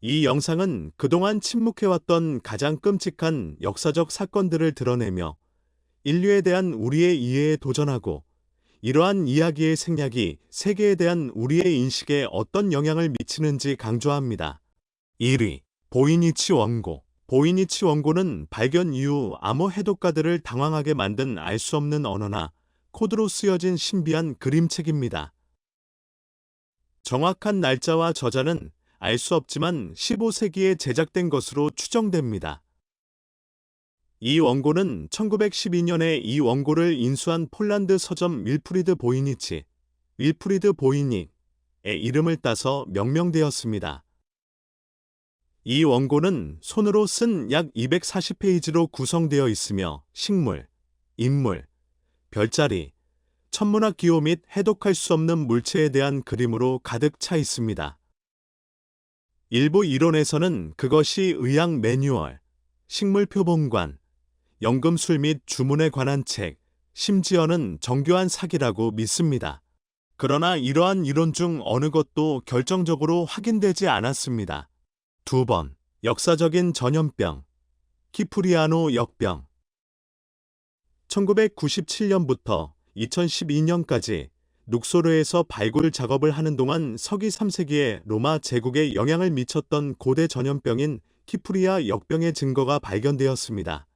이 영상은 그동안 침묵해왔던 가장 끔찍한 역사적 사건들을 드러내며 인류에 대한 우리의 이해에 도전하고 이러한 이야기의 생략이 세계에 대한 우리의 인식에 어떤 영향을 미치는지 강조합니다. 1위. 보이니치 원고. 보이니치 원고는 발견 이후 암호 해독가들을 당황하게 만든 알 수 없는 언어나 코드로 쓰여진 신비한 그림책입니다. 정확한 날짜와 저자는 알 수 없지만 15세기에 제작된 것으로 추정됩니다. 이 원고는 1912년에 이 원고를 인수한 폴란드 서점 윌프리드 보이니치의 이름을 따서 명명되었습니다. 이 원고는 손으로 쓴 약 240페이지로 구성되어 있으며 식물, 인물, 별자리, 천문학 기호 및 해독할 수 없는 물체에 대한 그림으로 가득 차 있습니다. 일부 이론에서는 그것이 의학 매뉴얼, 식물 표본관, 연금술 및 주문에 관한 책, 심지어는 정교한 사기라고 믿습니다. 그러나 이러한 이론 중 어느 것도 결정적으로 확인되지 않았습니다. 2번. 역사적인 전염병, 키프리아노 역병. 1997년부터 2012년까지 룩소르에서 발굴 작업을 하는 동안 서기 3세기에 로마 제국에 영향을 미쳤던 고대 전염병인 키프리아 역병의 증거가 발견되었습니다.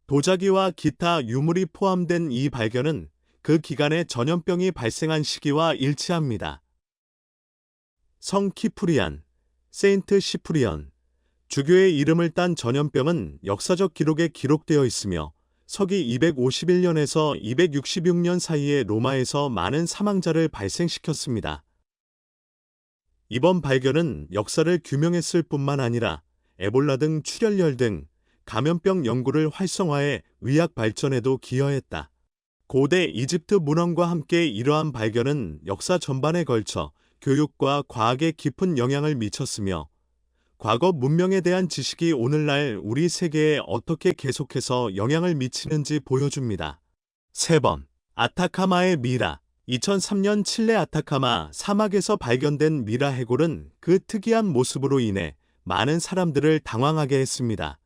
도자기와 기타 유물이 포함된 이 발견은 그 기간에 전염병이 발생한 시기와 일치합니다. 성 키프리안, 세인트 시프리언, 주교의 이름을 딴 전염병은 역사적 기록에 기록되어 있으며 서기 251년에서 266년 사이에 로마에서 많은 사망자를 발생시켰습니다. 이번 발견은 역사를 규명했을 뿐만 아니라 에볼라 등 출혈열 등 감염병 연구를 활성화해 의학 발전에도 기여했다. 고대 이집트 문헌과 함께 이러한 발견은 역사 전반에 걸쳐 교육과 과학에 깊은 영향을 미쳤으며 과거 문명에 대한 지식이 오늘날 우리 세계에 어떻게 계속해서 영향을 미치는지 보여줍니다. 3번. 아타카마의 미라. 2003년 칠레 아타카마 사막에서 발견된 미라 해골은 그 특이한 모습으로 인해 많은 사람들을 당황하게 했습니다.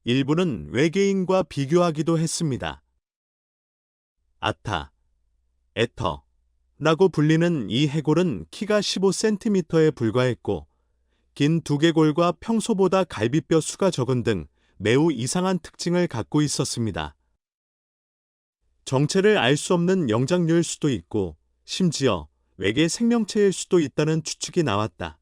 일부는 외계인과 비교하기도 했습니다. 에터라고 불리는 이 해골은 키가 15cm에 불과했고 긴 두개골과 평소보다 갈비뼈 수가 적은 등 매우 이상한 특징을 갖고 있었습니다. 정체를 알 수 없는 영장류일 수도 있고 심지어 외계 생명체일 수도 있다는 추측이 나왔다.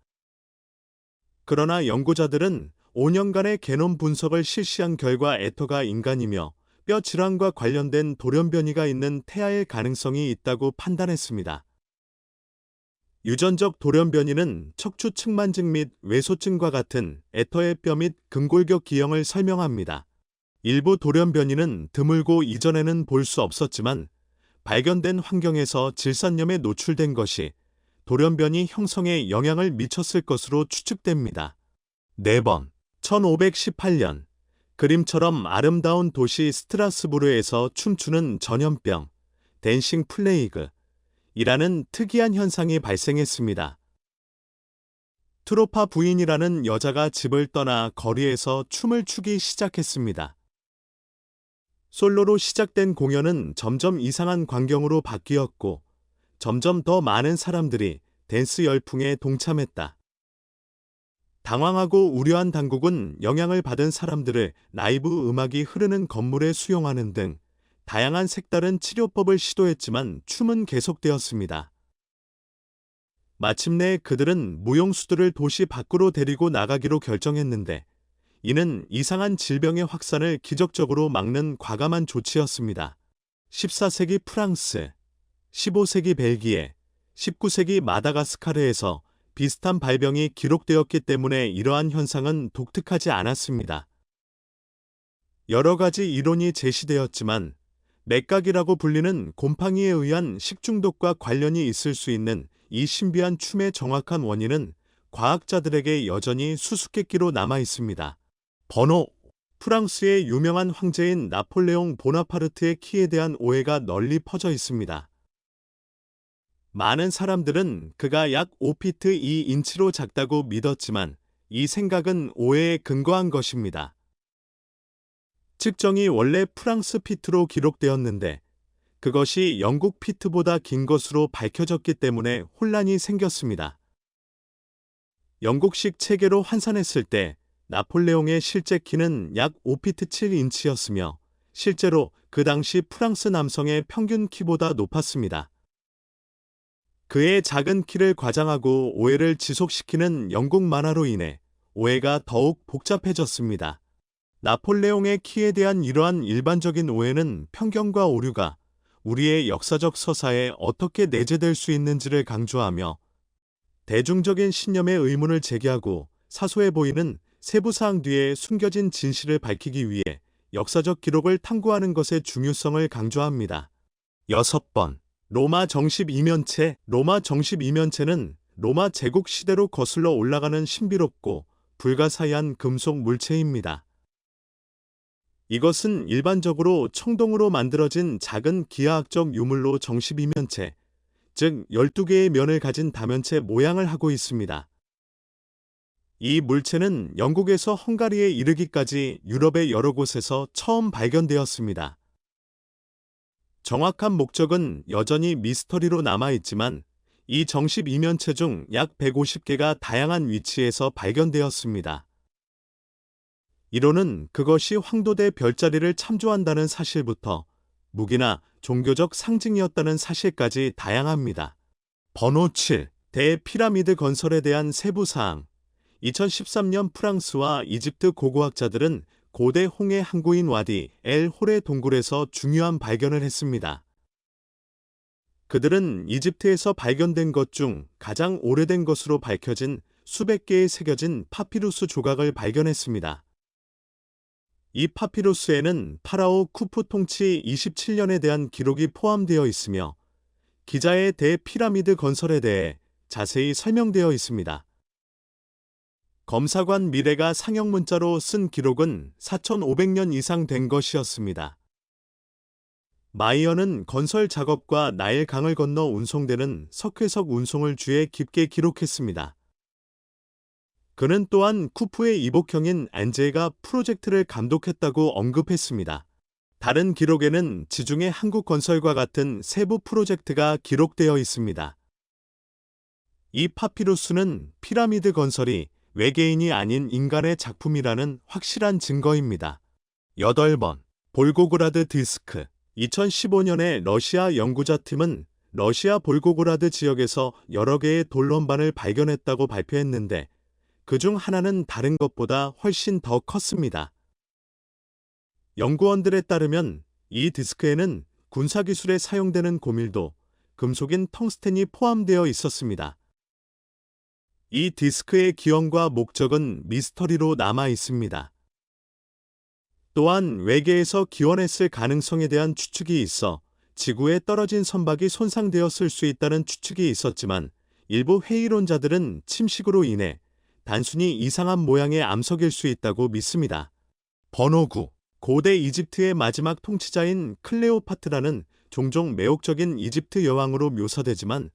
그러나 연구자들은 5년간의 게놈 분석을 실시한 결과 에터가 인간이며 뼈 질환과 관련된 돌연변이가 있는 태아일 가능성이 있다고 판단했습니다. 유전적 돌연변이는 척추 측만증 및 외소증과 같은 에터의 뼈 및 근골격 기형을 설명합니다. 일부 돌연변이는 드물고 이전에는 볼 수 없었지만 발견된 환경에서 질산염에 노출된 것이 돌연변이 형성에 영향을 미쳤을 것으로 추측됩니다. 4번. 1518년 그림처럼 아름다운 도시 스트라스부르에서 춤추는 전염병, 댄싱 플레이그 이라는 특이한 현상이 발생했습니다. 트로파 부인이라는 여자가 집을 떠나 거리에서 춤을 추기 시작했습니다. 솔로로 시작된 공연은 점점 이상한 광경으로 바뀌었고 점점 더 많은 사람들이 댄스 열풍에 동참했다. 당황하고 우려한 당국은 영향을 받은 사람들을 라이브 음악이 흐르는 건물에 수용하는 등 다양한 색다른 치료법을 시도했지만 춤은 계속되었습니다. 마침내 그들은 무용수들을 도시 밖으로 데리고 나가기로 결정했는데 이는 이상한 질병의 확산을 기적적으로 막는 과감한 조치였습니다. 14세기 프랑스, 15세기 벨기에, 19세기 마다가스카르에서 비슷한 발병이 기록되었기 때문에 이러한 현상은 독특하지 않았습니다. 여러 가지 이론이 제시되었지만 맥각이라고 불리는 곰팡이에 의한 식중독과 관련이 있을 수 있는 이 신비한 춤의 정확한 원인은 과학자들에게 여전히 수수께끼로 남아 있습니다. 번호. 프랑스의 유명한 황제인 나폴레옹 보나파르트의 키에 대한 오해가 널리 퍼져 있습니다. 많은 사람들은 그가 약 5피트 2인치로 작다고 믿었지만 이 생각은 오해에 근거한 것입니다. 측정이 원래 프랑스 피트로 기록되었는데 그것이 영국 피트보다 긴 것으로 밝혀졌기 때문에 혼란이 생겼습니다. 영국식 체계로 환산했을 때 나폴레옹의 실제 키는 약 5피트 7인치였으며 실제로 그 당시 프랑스 남성의 평균 키보다 높았습니다. 그의 작은 키를 과장하고 오해를 지속시키는 영국 만화로 인해 오해가 더욱 복잡해졌습니다. 나폴레옹의 키에 대한 이러한 일반적인 오해는 편견과 오류가 우리의 역사적 서사에 어떻게 내재될 수 있는지를 강조하며 대중적인 신념의 의문을 제기하고 사소해 보이는 세부사항 뒤에 숨겨진 진실을 밝히기 위해 역사적 기록을 탐구하는 것의 중요성을 강조합니다. 6번. 로마 정십 이면체. 로마 정십 이면체는 로마 제국 시대로 거슬러 올라가는 신비롭고 불가사의한 금속 물체입니다. 이것은 일반적으로 청동으로 만들어진 작은 기하학적 유물로 정십 이면체, 즉 12개의 면을 가진 다면체 모양을 하고 있습니다. 이 물체는 영국에서 헝가리에 이르기까지 유럽의 여러 곳에서 처음 발견되었습니다. 정확한 목적은 여전히 미스터리로 남아있지만 이 정십 이면체 중 약 150개가 다양한 위치에서 발견되었습니다. 이론은 그것이 황도대 별자리를 참조한다는 사실부터 무기나 종교적 상징이었다는 사실까지 다양합니다. 번호 7. 대피라미드 건설에 대한 세부사항. 2013년 프랑스와 이집트 고고학자들은 고대 홍해 항구인 와디 엘 홀의 동굴에서 중요한 발견을 했습니다. 그들은 이집트에서 발견된 것 중 가장 오래된 것으로 밝혀진 수백 개의 새겨진 파피루스 조각을 발견했습니다. 이 파피루스에는 파라오 쿠푸 통치 27년에 대한 기록이 포함되어 있으며 기자의 대피라미드 건설에 대해 자세히 설명되어 있습니다. 검사관 미래가 상형 문자로 쓴 기록은 4,500년 이상 된 것이었습니다. 마이어는 건설 작업과 나일 강을 건너 운송되는 석회석 운송을 주에 깊게 기록했습니다. 그는 또한 쿠프의 이복형인 안제가 프로젝트를 감독했다고 언급했습니다. 다른 기록에는 지중해 한국 건설과 같은 세부 프로젝트가 기록되어 있습니다. 이 파피루스는 피라미드 건설이 외계인이 아닌 인간의 작품이라는 확실한 증거입니다. 8번. 볼고그라드 디스크. 2015년에 러시아 연구자팀은 러시아 볼고그라드 지역에서 여러 개의 돌론반을 발견했다고 발표했는데 그중 하나는 다른 것보다 훨씬 더 컸습니다. 연구원들에 따르면 이 디스크에는 군사기술에 사용되는 고밀도, 금속인 텅스텐이 포함되어 있었습니다. 이 디스크의 기원과 목적은 미스터리로 남아 있습니다. 또한 외계에서 기원했을 가능성에 대한 추측이 있어 지구에 떨어진 선박이 손상되었을 수 있다는 추측이 있었지만 일부 회의론자들은 침식으로 인해 단순히 이상한 모양의 암석일 수 있다고 믿습니다. 번호 9. 고대 이집트의 마지막 통치자인 클레오파트라는 종종 매혹적인 이집트 여왕으로 묘사되지만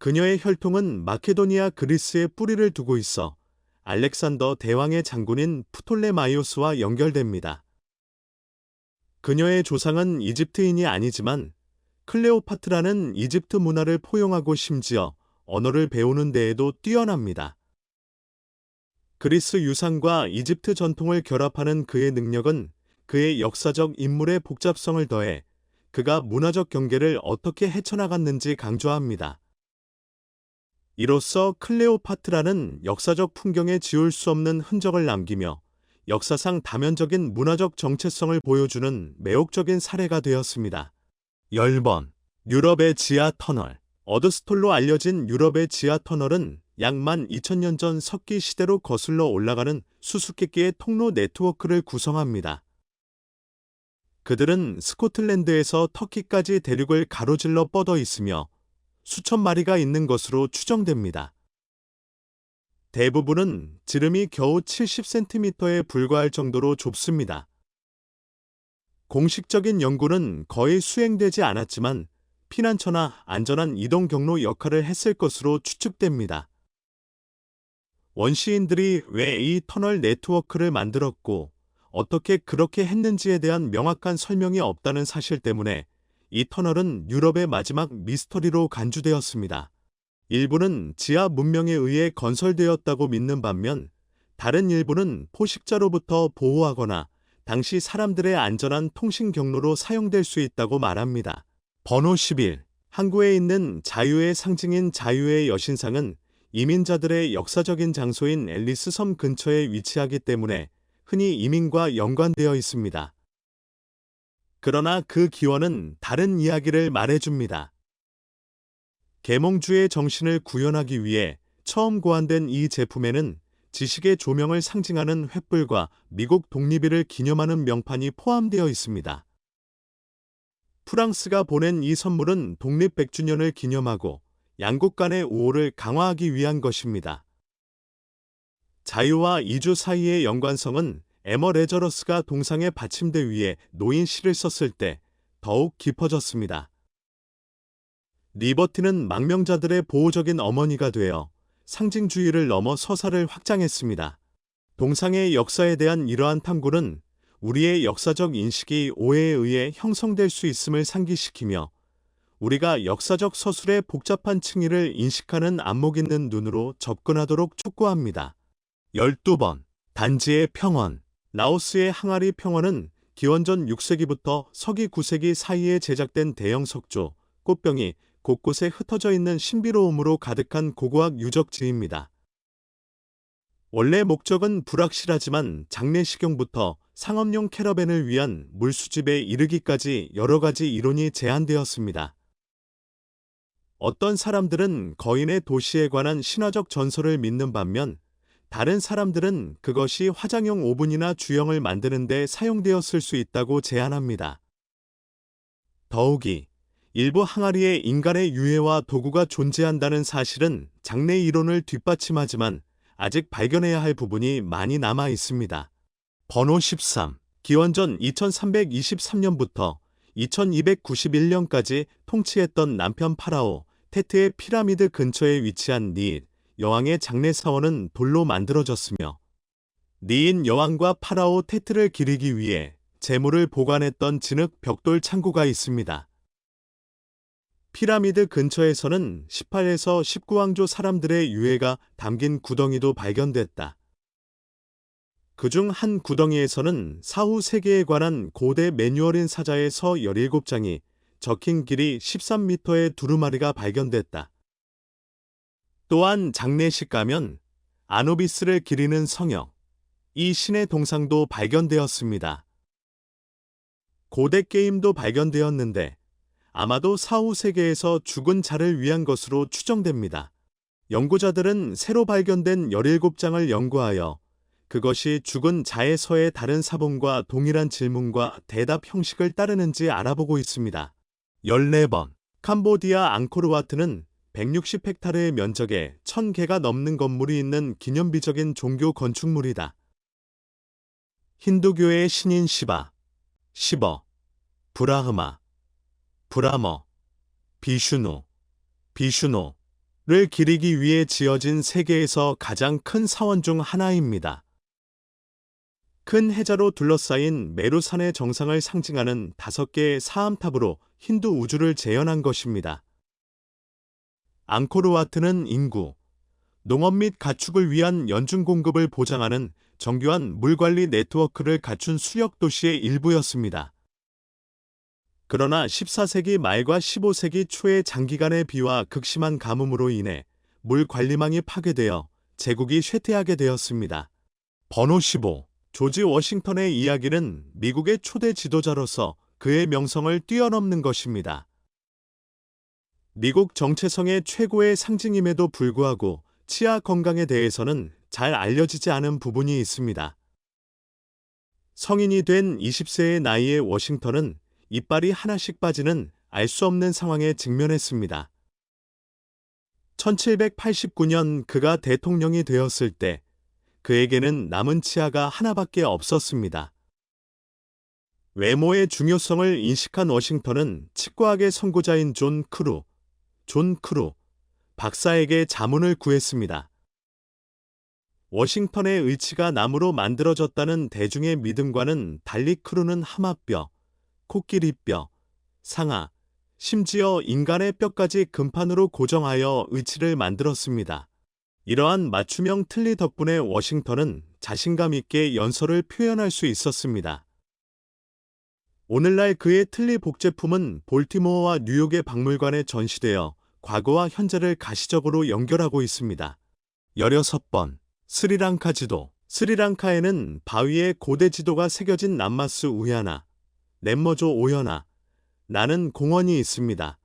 그녀의 혈통은 마케도니아 그리스에 뿌리를 두고 있어 알렉산더 대왕의 장군인 프톨레마이오스와 연결됩니다. 그녀의 조상은 이집트인이 아니지만 클레오파트라는 이집트 문화를 포용하고 심지어 언어를 배우는 데에도 뛰어납니다. 그리스 유산과 이집트 전통을 결합하는 그의 능력은 그의 역사적 인물의 복잡성을 더해 그가 문화적 경계를 어떻게 헤쳐나갔는지 강조합니다. 이로써 클레오파트라는 역사적 풍경에 지울 수 없는 흔적을 남기며 역사상 다면적인 문화적 정체성을 보여주는 매혹적인 사례가 되었습니다. 10번. 유럽의 지하 터널. 어드스톨로 알려진 유럽의 지하 터널은 약 12,000년 전 석기 시대로 거슬러 올라가는 수수께끼의 통로 네트워크를 구성합니다. 그들은 스코틀랜드에서 터키까지 대륙을 가로질러 뻗어 있으며 수천 마리가 있는 것으로 추정됩니다. 대부분은 지름이 겨우 70cm에 불과할 정도로 좁습니다. 공식적인 연구는 거의 수행되지 않았지만 피난처나 안전한 이동 경로 역할을 했을 것으로 추측됩니다. 원시인들이 왜 이 터널 네트워크를 만들었고 어떻게 그렇게 했는지에 대한 명확한 설명이 없다는 사실 때문에 이 터널은 유럽의 마지막 미스터리로 간주되었습니다. 일부는 지하 문명에 의해 건설되었다고 믿는 반면 다른 일부는 포식자로부터 보호하거나 당시 사람들의 안전한 통신 경로로 사용될 수 있다고 말합니다. 번호 11. 항구에 있는 자유의 상징인 자유의 여신상은 이민자들의 역사적인 장소인 앨리스 섬 근처에 위치하기 때문에 흔히 이민과 연관되어 있습니다. 그러나 그 기원은 다른 이야기를 말해줍니다. 계몽주의 정신을 구현하기 위해 처음 고안된 이 제품에는 지식의 조명을 상징하는 횃불과 미국 독립일을 기념하는 명판이 포함되어 있습니다. 프랑스가 보낸 이 선물은 독립 100주년을 기념하고 양국 간의 우호를 강화하기 위한 것입니다. 자유와 이주 사이의 연관성은 에머 레저러스가 동상의 받침대 위에 놓인 시를 썼을 때 더욱 깊어졌습니다. 리버티는 망명자들의 보호적인 어머니가 되어 상징주의를 넘어 서사를 확장했습니다. 동상의 역사에 대한 이러한 탐구는 우리의 역사적 인식이 오해에 의해 형성될 수 있음을 상기시키며 우리가 역사적 서술의 복잡한 층위를 인식하는 안목 있는 눈으로 접근하도록 촉구합니다. 12번. 단지의 평원. 라오스의 항아리 평원은 기원전 6세기부터 서기 9세기 사이에 제작된 대형 석조, 꽃병이 곳곳에 흩어져 있는 신비로움으로 가득한 고고학 유적지입니다. 원래 목적은 불확실하지만 장례식용부터 상업용 캐러밴을 위한 물수집에 이르기까지 여러 가지 이론이 제안되었습니다. 어떤 사람들은 거인의 도시에 관한 신화적 전설을 믿는 반면 다른 사람들은 그것이 화장용 오븐이나 주형을 만드는 데 사용되었을 수 있다고 제안합니다. 더욱이 일부 항아리에 인간의 유해와 도구가 존재한다는 사실은 장래 이론을 뒷받침하지만 아직 발견해야 할 부분이 많이 남아 있습니다. 번호 13. 기원전 2323년부터 2291년까지 통치했던 남편 파라오 테트의 피라미드 근처에 위치한 니잇 여왕의 장례 사원은 돌로 만들어졌으며 니잇 여왕과 파라오 테트를 기리기 위해 재물을 보관했던 진흙 벽돌 창고가 있습니다. 피라미드 근처에서는 18에서 19왕조 사람들의 유해가 담긴 구덩이도 발견됐다. 그중 한 구덩이에서는 사후 세계에 관한 고대 매뉴얼인 사자의 서 17장이 적힌 길이 13m의 두루마리가 발견됐다. 또한 장례식 가면 아누비스를 기리는 성역, 이 신의 동상도 발견되었습니다. 고대 게임도 발견되었는데 아마도 사후 세계에서 죽은 자를 위한 것으로 추정됩니다. 연구자들은 새로 발견된 17장을 연구하여 그것이 죽은 자의 서의 다른 사본과 동일한 질문과 대답 형식을 따르는지 알아보고 있습니다. 14번. 캄보디아 앙코르와트는 160헥타르의 면적에 1000개가 넘는 건물이 있는 기념비적인 종교 건축물이다. 힌두교의 신인 시바, 시버, 브라흐마, 브라머, 비슈노를 기리기 위해 지어진 세계에서 가장 큰 사원 중 하나입니다. 큰 해자로 둘러싸인 메루산의 정상을 상징하는 5개의 사암탑으로 힌두 우주를 재현한 것입니다. 앙코르와트는 인구, 농업 및 가축을 위한 연중 공급을 보장하는 정교한 물관리 네트워크를 갖춘 수역 도시의 일부였습니다. 그러나 14세기 말과 15세기 초의 장기간의 비와 극심한 가뭄으로 인해 물 관리망이 파괴되어 제국이 쇠퇴하게 되었습니다. 번호 15. 조지 워싱턴의 이야기는 미국의 초대 지도자로서 그의 명성을 뛰어넘는 것입니다. 미국 정체성의 최고의 상징임에도 불구하고 치아 건강에 대해서는 잘 알려지지 않은 부분이 있습니다. 성인이 된 20세의 나이의 워싱턴은 이빨이 하나씩 빠지는 알 수 없는 상황에 직면했습니다. 1789년 그가 대통령이 되었을 때 그에게는 남은 치아가 하나밖에 없었습니다. 외모의 중요성을 인식한 워싱턴은 치과학의 선구자인 존 크루 박사에게 자문을 구했습니다. 워싱턴의 의치가 나무로 만들어졌다는 대중의 믿음과는 달리 크루는 하마뼈, 코끼리뼈, 상아, 심지어 인간의 뼈까지 금판으로 고정하여 의치를 만들었습니다. 이러한 맞춤형 틀니 덕분에 워싱턴은 자신감 있게 연설을 표현할 수 있었습니다. 오늘날 그의 틀니 복제품은 볼티모어와 뉴욕의 박물관에 전시되어 과거와 현재를 가시적으로 연결하고 있습니다. 16번. 스리랑카 지도. 스리랑카에는 바위에 고대 지도가 새겨진 람마스 우야나, 넷머조 오여나, 나는 공원이 있습니다.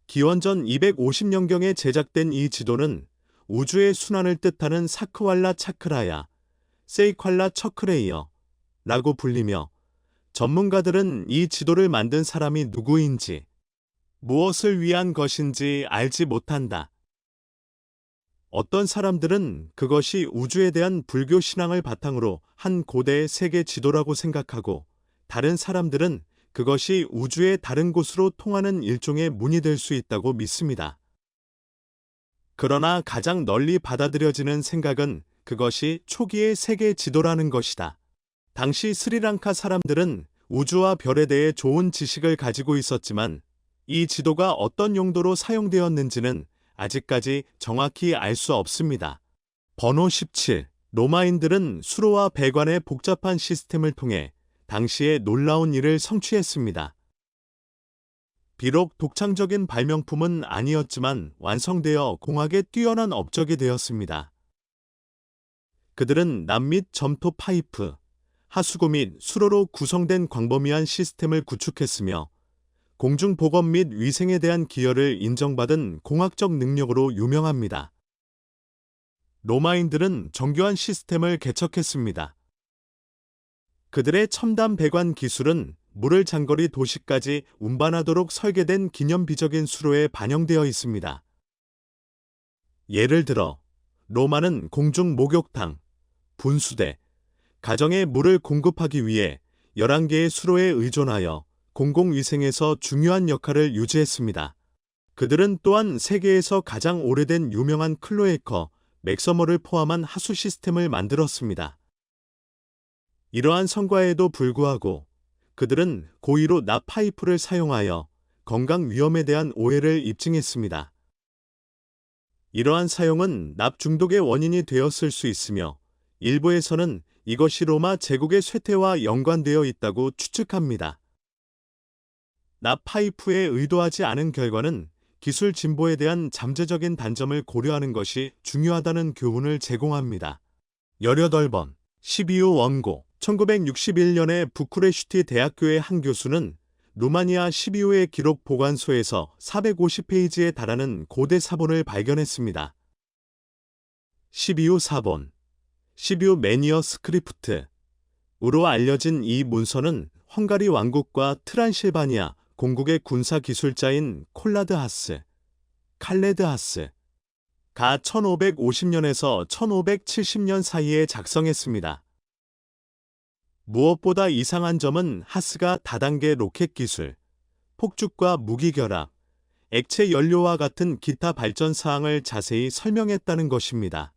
기원전 250년경에 제작된 이 지도는 우주의 순환을 뜻하는 사크왈라 차크라야, 세이퀄라 처크레이어 라고 불리며 전문가들은 이 지도를 만든 사람이 누구인지, 무엇을 위한 것인지 알지 못한다. 어떤 사람들은 그것이 우주에 대한 불교 신앙을 바탕으로 한 고대의 세계 지도라고 생각하고, 다른 사람들은 그것이 우주의 다른 곳으로 통하는 일종의 문이 될 수 있다고 믿습니다. 그러나 가장 널리 받아들여지는 생각은 그것이 초기의 세계 지도라는 것이다. 당시 스리랑카 사람들은 우주와 별에 대해 좋은 지식을 가지고 있었지만 이 지도가 어떤 용도로 사용되었는지는 아직까지 정확히 알 수 없습니다. 번호 17. 로마인들은 수로와 배관의 복잡한 시스템을 통해 당시의 놀라운 일을 성취했습니다. 비록 독창적인 발명품은 아니었지만 완성되어 공학에 뛰어난 업적이 되었습니다. 그들은 납 및 점토 파이프, 하수구 및 수로로 구성된 광범위한 시스템을 구축했으며 공중보건 및 위생에 대한 기여를 인정받은 공학적 능력으로 유명합니다. 로마인들은 정교한 시스템을 개척했습니다. 그들의 첨단 배관 기술은 물을 장거리 도시까지 운반하도록 설계된 기념비적인 수로에 반영되어 있습니다. 예를 들어 로마는 공중 목욕탕, 분수대, 가정에 물을 공급하기 위해 11개의 수로에 의존하여 공공위생에서 중요한 역할을 유지했습니다. 그들은 또한 세계에서 가장 오래된 유명한 클로에커, 맥서머를 포함한 하수 시스템을 만들었습니다. 이러한 성과에도 불구하고 그들은 고의로 납 파이프를 사용하여 건강 위험에 대한 오해를 입증했습니다. 이러한 사용은 납 중독의 원인이 되었을 수 있으며 일부에서는 이것이 로마 제국의 쇠퇴와 연관되어 있다고 추측합니다. 납 파이프에 의도하지 않은 결과는 기술 진보에 대한 잠재적인 단점을 고려하는 것이 중요하다는 교훈을 제공합니다. 18번. 12호 원고. 1961년에 부쿠레슈티 대학교의 한 교수는 루마니아 12호의 기록 보관소에서 450페이지에 달하는 고대 사본을 발견했습니다. 12호 사본, 12호 매니어 스크리프트 으로 알려진 이 문서는 헝가리 왕국과 트란실바니아 공국의 군사 기술자인 칼레드 하스가 1550년에서 1570년 사이에 작성했습니다. 무엇보다 이상한 점은 하스가 다단계 로켓 기술, 폭죽과 무기 결합, 액체 연료와 같은 기타 발전 사항을 자세히 설명했다는 것입니다.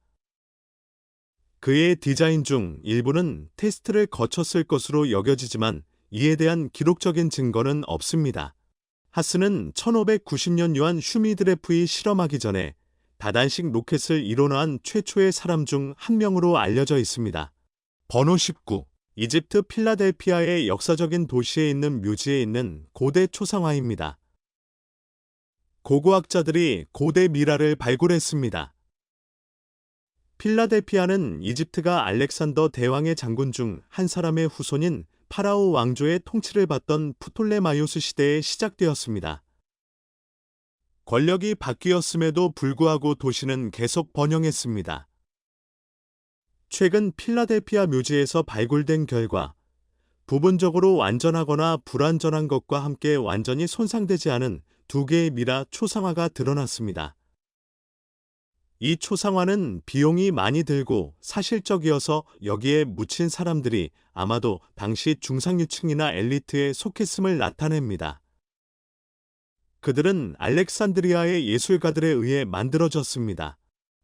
그의 디자인 중 일부는 테스트를 거쳤을 것으로 여겨지지만 이에 대한 기록적인 증거는 없습니다. 하스는 1590년 요한 슈미드레프이 실험하기 전에 다단식 로켓을 이론화한 최초의 사람 중 한 명으로 알려져 있습니다. 번호 19. 이집트 필라델피아의 역사적인 도시에 있는 묘지에 있는 고대 초상화입니다. 고고학자들이 고대 미라를 발굴했습니다. 필라델피아는 이집트가 알렉산더 대왕의 장군 중 한 사람의 후손인 파라오 왕조의 통치를 받던 프톨레마이오스 시대에 시작되었습니다. 권력이 바뀌었음에도 불구하고 도시는 계속 번영했습니다. 최근 필라델피아 묘지에서 발굴된 결과 부분적으로 완전하거나 불완전한 것과 함께 완전히 손상되지 않은 두 개의 미라 초상화가 드러났습니다. 이 초상화는 비용이 많이 들고 사실적이어서 여기에 묻힌 사람들이 아마도 당시 중상류층이나 엘리트에 속했음을 나타냅니다. 그들은 알렉산드리아의 예술가들에 의해 만들어졌습니다.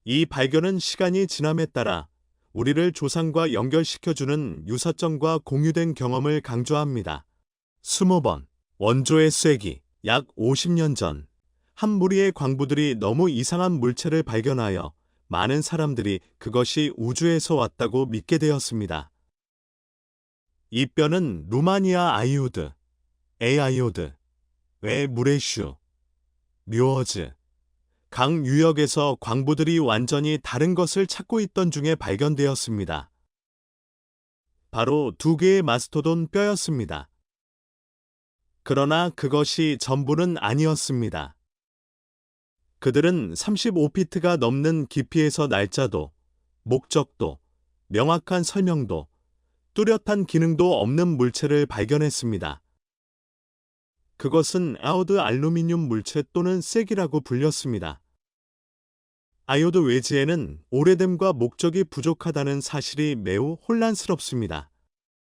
이 발견은 시간이 지남에 따라 우리를 조상과 연결시켜주는 유사점과 공유된 경험을 강조합니다. 20번. 원조의 쐐기. 약 50년 전, 한 무리의 광부들이 너무 이상한 물체를 발견하여 많은 사람들이 그것이 우주에서 왔다고 믿게 되었습니다. 이 뼈는 루마니아 아이오드, 에아이오드, 외 무레슈, 류어즈, 강 유역에서 광부들이 완전히 다른 것을 찾고 있던 중에 발견되었습니다. 바로 두 개의 마스토돈 뼈였습니다. 그러나 그것이 전부는 아니었습니다. 그들은 35피트가 넘는 깊이에서 날짜도, 목적도, 명확한 설명도, 뚜렷한 기능도 없는 물체를 발견했습니다. 그것은 아요드 알루미늄 물체 또는 쐐기라고 불렸습니다. 아요드 외지에는 오래됨과 목적이 부족하다는 사실이 매우 혼란스럽습니다.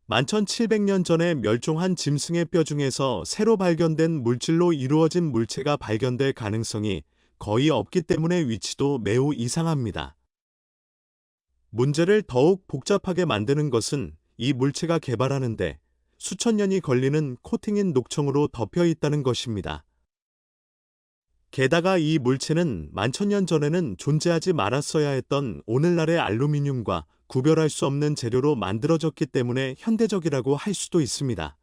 11,700년 전에 멸종한 짐승의 뼈 중에서 새로 발견된 물질로 이루어진 물체가 발견될 가능성이 거의 없기 때문에 위치도 매우 이상합니다. 문제를 더욱 복잡하게 만드는 것은 이 물체가 개발하는데 수천 년이 걸리는 코팅인 녹청으로 덮여 있다는 것입니다. 게다가 이 물체는 만천년 전에는 존재하지 말았어야 했던 오늘날의 알루미늄과 구별할 수 없는 재료로 만들어졌기 때문에 현대적이라고 할 수도 있습니다.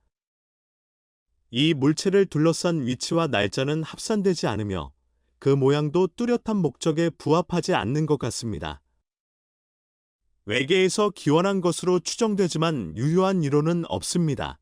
이 물체를 둘러싼 위치와 날짜는 합산되지 않으며 그 모양도 뚜렷한 목적에 부합하지 않는 것 같습니다. 외계에서 기원한 것으로 추정되지만 유효한 이론은 없습니다.